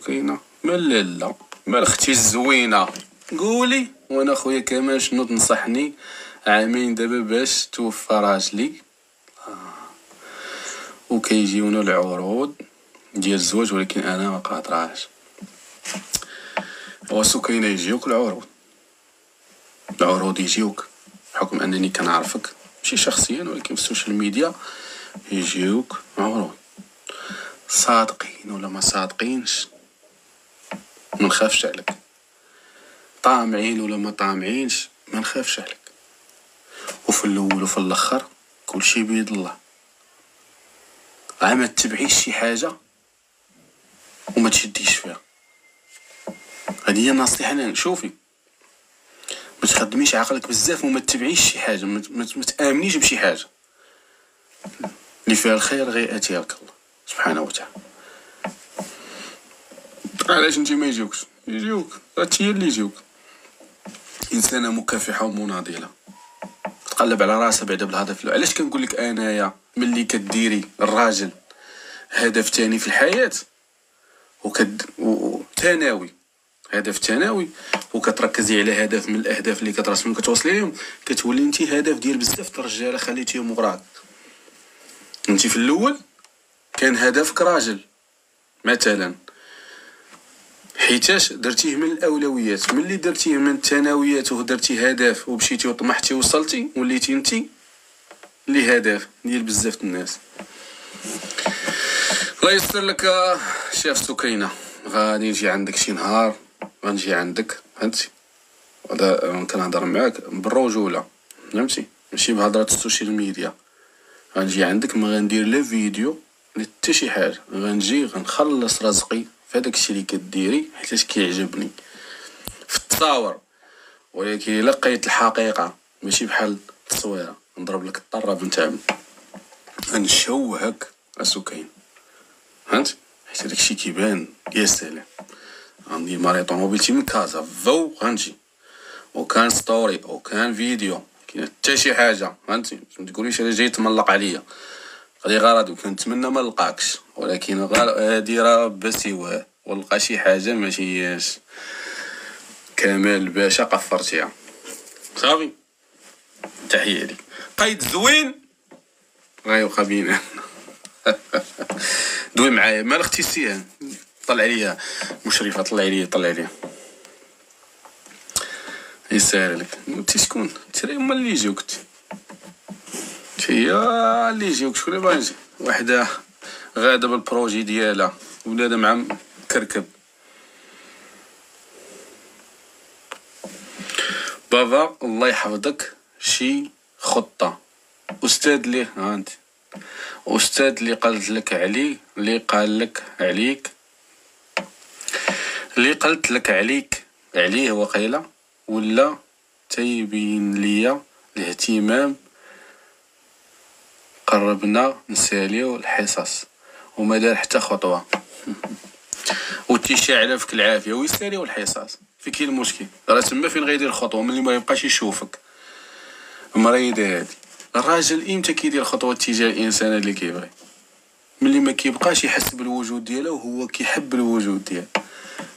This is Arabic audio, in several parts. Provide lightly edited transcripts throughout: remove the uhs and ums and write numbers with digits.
سكينه مال لالا مال اختي الزوينه قولي. وانا خويا كمال شنو تنصحني؟ عامين دابا باش توفى راجلي وكيجيونا العروض ديال الزواج، ولكن انا ما قادراش. وسكينه يجيوك العروض يجيوك بحكم انني كنعرفك ماشي شخصيا ولكن في السوشيال ميديا يجيوك عروض صادقين ولا ما صادقينش ما نخافش عليك، طامعين ولا ما طامعينش ما نخافش عليك، وفي الاول وفي الاخر كلشي بيد الله. ما تتبعيش شي حاجه وما تشديش فيها، هذه هي النصيحه. انا شوفي ما تخدميش عقلك بزاف وما تتبعيش شي حاجه، ما تامنيش بشي حاجه اللي فيها الخير غير اتيها لك الله سبحانه وتعالى. علاش انت ما يجيوك هي اللي يجيوك انسانه مكافحه ومناضله تقلب على راسها بعدا بالهدف. علاش كنقول لك انايا ملي كديري الراجل هدف تاني في الحياه ثانوي، هدف ثانوي، وكتركزي على هدف من الاهداف اللي كترسمي وكتوصلي لهم، كتولي انت هدف ديال بزاف د الرجاله خليتيهم وراك. انت في الاول كان هدفك راجل مثلا، حيتاش درتيه من الاولويات، ملي درتيه من الثانويات ودرتي هدف ومشيتي وطمحتي وصلتي وليتي انت اللي هدف ديال بزاف د الناس. الله يسر لك شيخ سكينه. غادي نجي عندك شي نهار، غنجي عندك فهمتي، هذا كنهضر معاك بالرجوله فهمتي، ماشي بهضره السوشيال ميديا. غنجي عندك ما غندير لا فيديو لا حتى شي حاجه، غنجي غنخلص رزقي في هذاك الشيء اللي كديري حيت كيعجبني في التصاور، ولكن الا لقيت الحقيقه ماشي بحال التصويره نضرب لك الطراب نتعمل غنشوهك اسكين فهمت، حيت هذاك الشيء كيبان يا سلام. عندي ماري طوموبيلتي من كازا فو غنجي وكان ستوري وكان فيديو كاين حتى شي حاجه فهمتي، ما تقوليش انا جاي تملق عليا غادي غرض، وكنتمنى ما نلقاكش، ولكن هادي راه بسواه ولقى شي حاجه ماشي كمال باشا قفرتيها صافي. تحيه ليك قايد زوين غيبقى بينا. دوي معايا مال اختي سيان، طلع عليا مشرفه، طلع عليا يسهل لك. انت شكون؟ انت راه هما اللي يجيوك، هي اللي يجيوك. شكون اللي باغي يجي؟ وحده غاده بالبروجي ديالها ولادها مع كركب. بابا الله يحفظك شي خطه استاذ ليه انت استاذ اللي قالت لك عليه، اللي قال لك عليك، اللي قلت لك عليه وقيله، ولا تيبين ليا الاهتمام قربنا نساليو الحصص وما دار حتى خطوه وتيشاعله فيك العافيه ويساليو الحصص. في كاين المشكل راه تما فين غيدير الخطوه ملي ما يبقاش يشوفك. مريضه هادي. الراجل امتى كيدير خطوه تجاه الانسان اللي كيبغي؟ ملي ما كيبقاش يحس بالوجود ديالو وهو كيحب الوجود ديالو.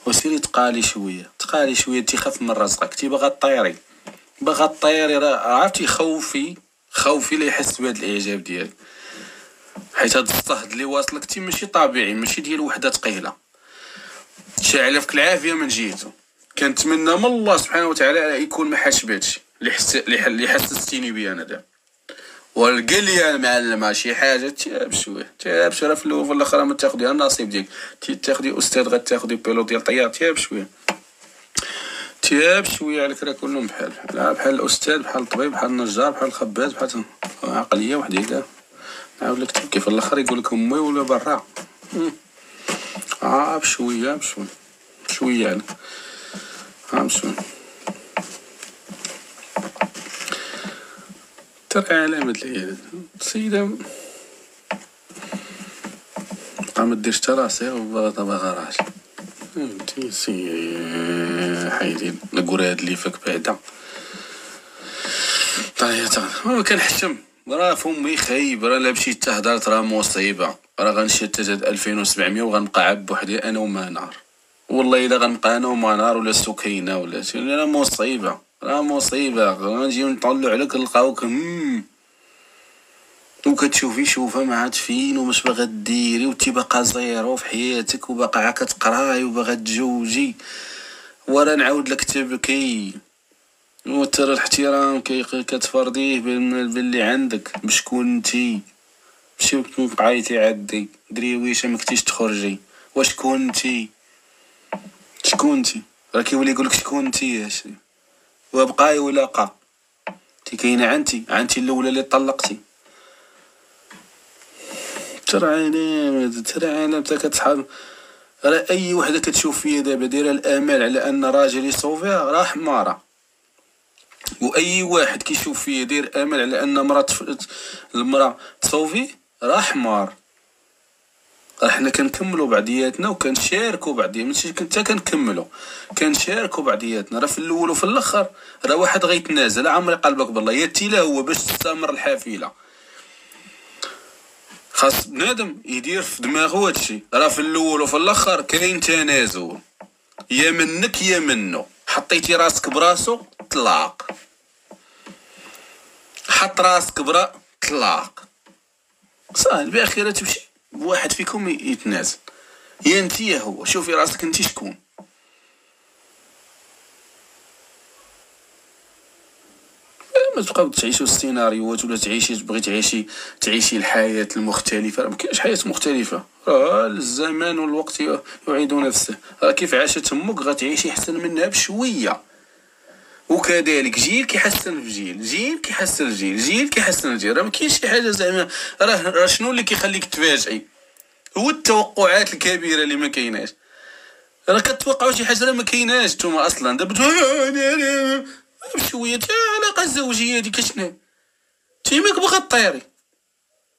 وسيري تقالي شويه تيخاف من رزقك، تيبغى طيري باغا طيري، راه عرفتي خوفي لا يحس بهذا الاعجاب ديالك، حيت هذا الصهد اللي واصلك تي ماشي طبيعي، ماشي ديال وحده ثقيله. شاعله فيك العافيه من جهته. كنتمنى من الله سبحانه وتعالى يكون ما حاش بهادشي اللي حسستيني بيه انا دابا، وقال لي يا معلم شي حاجه تاب شويه راه في الاول وفي الاخر ما تاخدي النصيب ديالك، تاخدي استاذ غتاخدي بيلوت ديال الطيار، تاب شويه عليك، راه كلهم بحال الاستاذ، بحال الطبيب، بحال النجار، بحال الخباز، بحال عقليه وحده. نعاود لك تبكي في الاخر يقول لك امي ولا برا. بشويه يعني بشويه ترى علامة العيال السيدة بقى ما ديرش حتى راسي وباغا راجل فهمتي. حيدين نقول هاد اللي فيك بعدا طيب كنحشم راه فمي خايب، راه لا مشيت تهضرت راه مصيبه، راه غنشد حتى 2700 وغنبقى عاب بوحدي انا وما نار. والله الا غنبقى انا ومنار ولا سكينه ولا شي، راه مصيبه، راه مصيبه، غنجيو نطلعو عليك نلقاوك وكتشوفي شوفه ما عاد فين ومش باغا ديري وتي باقا زيرو في حياتك وباقا عا كتقراي وباغا تجوجي، ورا نعاود لك تبكي وترى الاحترام كتفرضيه باللي عندك بشكون نتي، ماشي بقايتي عدي دريويشه ما كنتيش تخرجي، وشكون نتي، شكون نتي، راه كيولي يقولك شكون نتي اش وبقاي ولا قا تي كاينه عنتي الاولى اللي طلقتي. ترى عالم تا كتصحاب، راه اي وحده كتشوف فيا دابا دايره الامال على ان راجل يصوفيها راه حماره، واي واحد كيشوف فيا داير امل على ان المراه تصوفي راه حمار. راه حنا كنكملوا بعضياتنا وكنشاركوا بعضياتنا، ماشي حتى كنكملوا، كنشاركوا بعضياتنا، راه في الاول وفي الاخر راه واحد غيتنازل، عمري قلبك بالله يا تيلا هو باش تستمر الحافله. خاص بنادم يدير في دماغه هادشي، راه في الاول وفي الاخر كاين تنازل، يا منك يا منو، حطيتي راسك براسو طلاق، حط راسك برا طلاق، صافي باخره تمشي واحد فيكم يتنازل، يا انت يا هو، شوفي راسك انت شكون. ما تبقاو تعيشوا السيناريوهات ولا تبغي تعيشي الحياة المختلفة، راه مكاينش حياة مختلفة، راه الزمان والوقت يعيد نفسه، راه كيف عاشت امك غتعيشي احسن منها بشوية، وكذلك جيل كيحسن في جيل كيحسن في جيل كيحسن في جيل، راه مكاينش شي حاجة زعما، راه شنو اللي كيخليك تفاجئي؟ هو التوقعات الكبيرة اللي ما كايناش، راه كتوقعوا شي حاجة راه ما كايناش نتوما اصلا، دابا بشوية العلاقة الزوجية ديك شنو؟ تيماك باغا طيري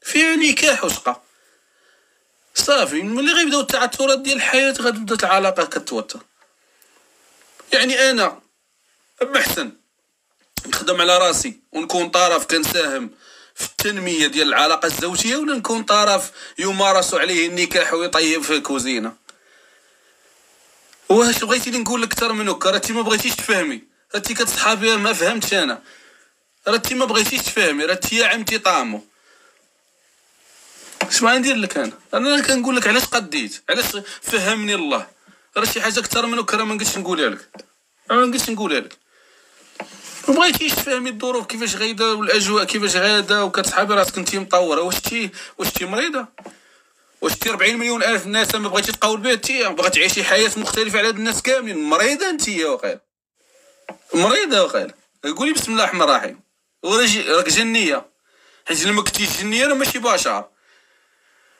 فيها نكاح وشقة، صافي ملي غيبداو التعثرات ديال الحياة غتبدا العلاقة كتوتر. يعني انا محسن نخدم على راسي ونكون طرف كنساهم في التنمية ديال العلاقة الزوجية، ولا نكون طرف يمارس عليه النكاح ويطيب في الكوزينة؟ واش بغيتي لي نقول لك اكثر من هكا؟ راه انت ما بغيتيش تفهمي، راه انت كتصحابي ما فهمتش انا، راه انت ما بغيتيش تفهمي، راه انت يا عمتي طامو. اش ما ندير لك انا كنقول لك علاش قديت، علاش فهمني الله، راه شي حاجه اكثر من هكا راه ما نقدرش نقولها لك، ما نقدرش نقولها لك، ما بغيتيش تفهمي الظروف كيفاش غايده والاجواء كيفاش غاده، وكتصحابي راسك انت مطوره، واش انت مريضه؟ واش انت 40 مليون الف الناس ما بغيتي تقاول بها، انت بغات تعيشي حياه مختلفه على هاد الناس كاملين، مريضه انت واقيلا، مريضه واقيلا، قولي بسم الله الرحمن الرحيم، راك جنيه، حيت لما كنتيش جنيه راه ماشي بشر،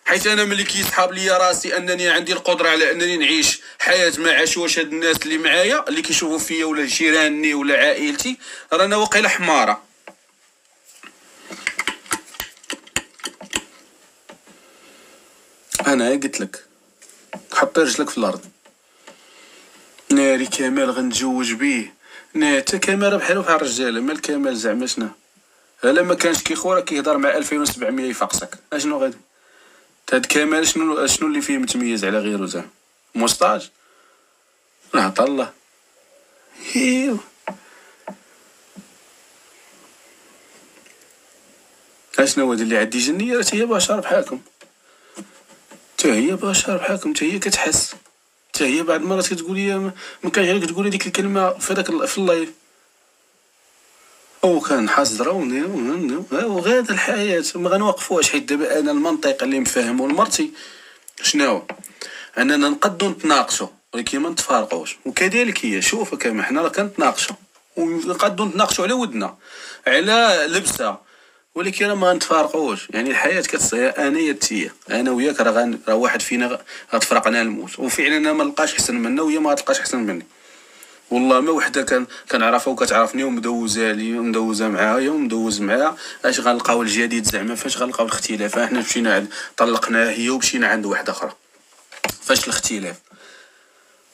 حيث انا ملي كيسحاب ليا راسي انني عندي القدره على انني نعيش حياه ما عاشوش هاد الناس اللي معايا اللي كيشوفوا فيا ولا جيراني ولا عائلتي، رانا واقيلا حماره. انا قلت لك حطي رجلك في الارض، ناري كمال غنتزوج بيه، حتى كمال بحالو بحال الرجاله، مال كمال زعما شنو؟ الا ما كانش كيخورا كيهضر مع 2700 يفقسك، اشنو غادي؟ هاد كمال شنو اللي فيه متميز على غيره زعما؟ موستاج؟ عطا الله. ايوا اشنو هو اللي عندي جنيه، راه هي بشر بحالكم، حتى هي بشر بحالكم، حتى هي كتحس، حتى هي بعض المرات كتقول لي ما كانش عليك تقول ديك الكلمه في هذاك في اللايف، او كان حاضره وغادا الحياه ما غنوقفوهاش، حيت دابا انا المنطق اللي مفهمو لمرتي شنو، اننا نقدو نتناقشوا ولكن ما نتفارقوش، وكذلك هي شوف كما حنا راه كنتناقشوا ونقدو نتناقشوا على ودنا على لبسها، ولكن راه ما غنتفارقوش، يعني الحياه كتصير انا يا تيا، انا وياك راه واحد فينا غتفرقنا الموت، وفعلا انا ما نلقاش احسن منا وهي ما تلقاش احسن مني، والله ما وحده كنعرفها وكتعرفني ومدوزه لي ومدوزه معايا ومدوز معاها، اش غنلقاو الجديد زعما؟ فاش غنلقاو الاختلاف؟ حنا مشينا طلقناها هي ومشينا عند واحده اخرى، فاش الاختلاف؟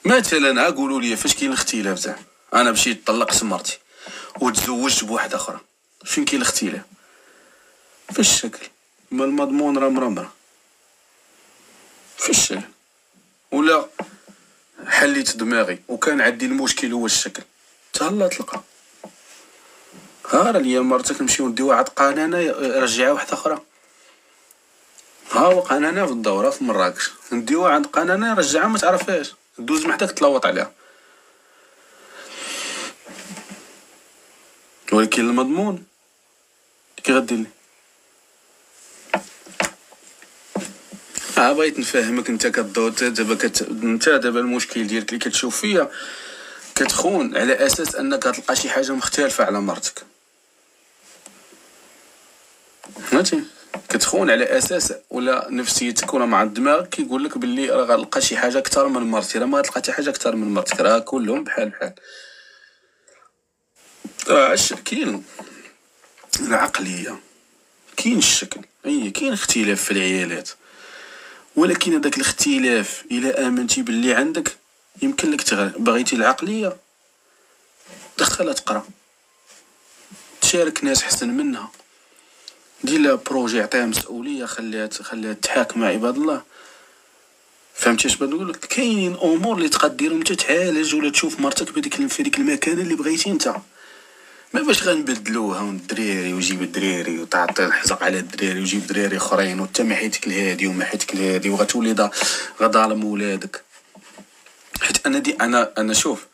مثلا قولوا لي فاش كاين الاختلاف زعما؟ انا مشيت طلقت مرتي وتزوجت بواحده اخرى، فين كاين الاختلاف؟ في الشكل، ما المضمون راه مرمرة في الشكل، ولا حليت دماغي وكان عندي المشكل هو الشكل، تهلا تلقى ها راه ليا مرتك نمشيو نديو واحد قنانه رجعها واحده اخرى. ها هو قنانه في الدوره في مراكش، نديو عند قنانه رجعها ما تعرفهاش، دوز محداك تلوط عليها. ولكن المضمون كي غدير لي بغيت نفهمك. انت كدور انت دابا المشكل ديالك اللي كتشوف فيا كتخون على اساس انك غتلقى شي حاجه مختلفه على مرتك، فهمتي؟ كتخون على اساس ولا نفسيتك ولا مع دماغك كيقول لك باللي راه غنلقى شي حاجه اكثر من مرتي، راه ما غتلقى حتى حاجه اكثر من مرتك، راه كلهم بحال بحال. كاين العقليه، كاين الشكل، كاين اختلاف في العيالات، ولكن هذاك الاختلاف الى امنتي باللي عندك يمكن لك بغيتي العقليه دخلها تقرا، تشارك ناس حسن منها، دير لها بروجي، عطيها مسؤوليه، خليها تحاكم مع عباد الله. فهمتي اش بغيت نقول لك؟ كاينين امور اللي تقدر ديرهم انت تعالج ولا تشوف مرتك في ديك المكانه اللي بغيتي انت، ما باش غنبدلوها والدراري وجيب الدراري وتعطي الحزق على الدراري وجيب دراري اخرين وانت ما حيتك الهادي وما حيتك الهادي وغتولي غظالم ولادك. حيت انا شوف،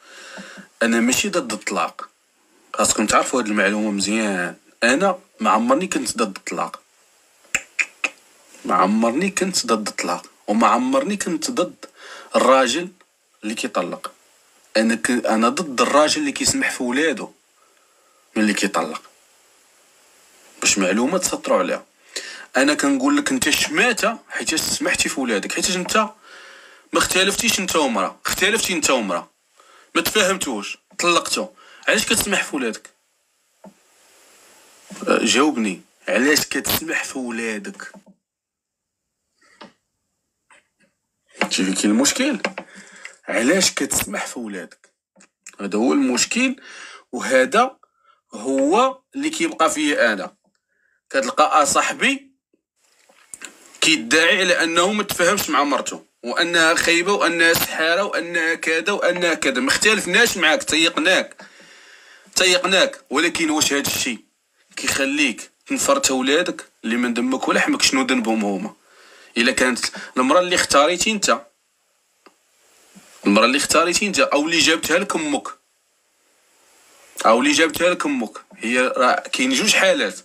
انا ماشي ضد الطلاق، خاصكم تعرفوا هاد المعلومه مزيان. انا ما عمرني كنت ضد الطلاق، ما عمرني كنت ضد الطلاق، وما عمرني كنت ضد الراجل اللي كيطلق. انا ضد الراجل اللي كيسمح في ولادو من اللي كيطلق، باش معلومه تسطروا عليها. انا كنقول لك انت شماته حيت سمحتي في ولادك، حيت انت ما اختلفتيش، انت ومرا اختلفتي، انت ومرا ما تفاهمتوش طلقتو، علاش كتسمح في ولادك؟ جاوبني، علاش كتسمح في ولادك؟ شوفي كاين المشكل، علاش كتسمح في ولادك؟ هذا هو المشكل، وهذا هو اللي كيبقى فيه. انا كتلقى صاحبي كيدعي على انه ما تفاهمش مع مرته، وانها خايبه، وانها سحاره، وانها كذا وانها كذا. ما اختلفناش معاك، تيقناك، ولكن واش هذا الشيء كيخليك تنفرت ولادك اللي من دمك ولحمك؟ شنو ذنبهم هما؟ الا كانت المراه اللي اختاريتي انت، او اللي جابتها لك امك، هي راه كاين جوج حالات،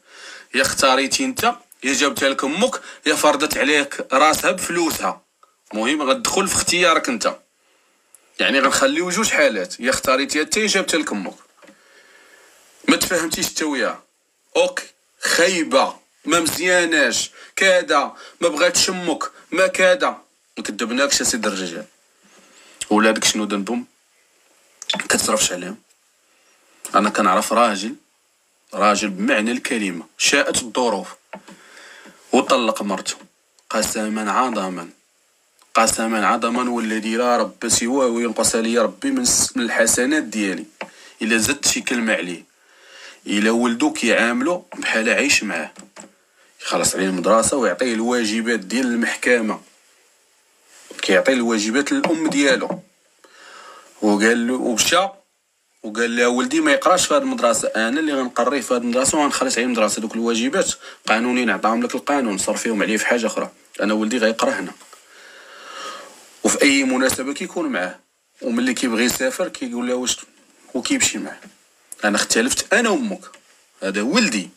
يا اختاريتي انت، يا جابتها لك امك، يا فرضت عليك راسها بفلوسها. المهم غتدخل في اختيارك انت، يعني غنخليو جوج حالات، يا اختاريتيها انت يا جابتها لك امك. ما تفهمتيش انت وياها، اوكي، خايبه، ما مزياناش، كذا، ما بغاتش امك، ما كذا، ما كدبناكش سيد الرجال. ولادك شنو ذنبهم؟ كتصرفش عليهم. انا كنعرف راجل بمعنى الكلمه، شاءت الظروف وطلق مرته قسما عظما والذي لا رب سواه وينقص لي ربي من الحسنات ديالي الا زدت شي كلمه عليه. الا ولدو كيعاملو بحال عايش معاه، يخلص عليه المدرسه ويعطيه الواجبات ديال المحكمه، كيعطي الواجبات للام ديالو، وقال له ومشى وقال لها ولدي ما يقراش في هذه المدرسه، انا اللي غنقريه في هذه المدرسه وغنخلص عليه المدرسه. دوك الواجبات قانونيين نعطاهم لك القانون، صرفيهم عليه في حاجه اخرى. انا ولدي غيقرا هنا وفي اي مناسبه كيكون معاه، وملي كيبغي يسافر كيقول لها واش وكيمشي معاه. انا اختلفت انا وامك، هذا ولدي،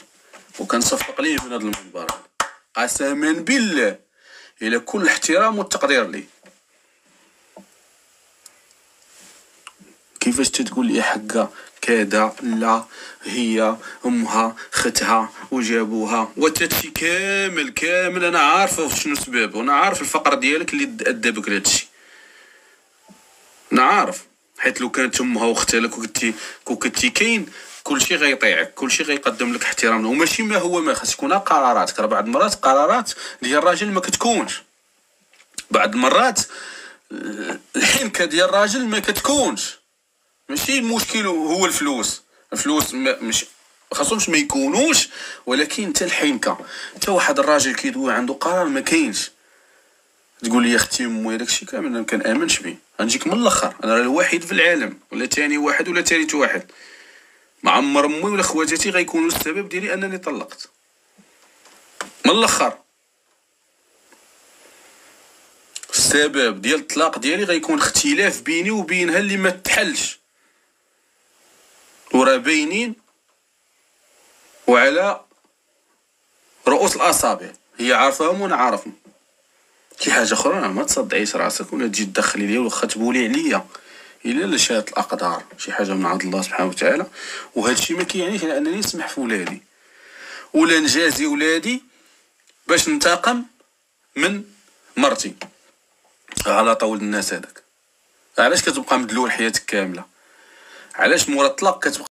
وكنصفق ليه من هذا المنبر قسما بالله الى كل احترام والتقدير ليه. كيفاش تقول لي حقا كذا؟ لا، هي امها ختها وجابوها وتاتشي كامل انا عارفه شنو سبب، وانا عارف الفقر ديالك اللي ادى بك لهادشي، انا عارف. حيت لو كانت امها واختها لك وكنتي كاين كلشي غيطيعك، كلشي غيقدم لك احترام، وماشي ما هو ما خاص يكون قراراتك. راه بعض المرات قرارات ديال الراجل ما كتكونش، بعض المرات الحنكه ديال الراجل ما كتكونش. ماشي المشكل هو الفلوس مش خاصهمش ما يكونوش، ولكن انت الحنكه، انت واحد الراجل كيدوي عنده قرار ما كاينش تقول لي اختي امي داكشي كامل ما كنامنش به. غنجيك من الاخر، انا الوحيد في العالم ولا ثاني واحد ولا ثالث واحد، ما عمر امي ولا خواتاتي غيكونوا السبب ديالي انني طلقت. من الاخر السبب ديال الطلاق ديالي غيكون اختلاف بيني وبينها اللي ما تحلش، وراه باينين وعلى رؤوس الاصابع، هي عارفاهم وانا عارفهم. شي حاجه اخرى ما تصدعيش راسك ولا تجي تدخلي ليا واخا تبولي عليا، الا شاءت الاقدار شي حاجه من عند الله سبحانه وتعالى. وهذا الشيء ما كيعنيش على انني نسمح في ولادي ولا نجازي ولادي باش ننتقم من مرتي على طول الناس. هذاك علاش كتبقى مدلول حياتك كامله؟ علاش مورا الطلاق كتبقى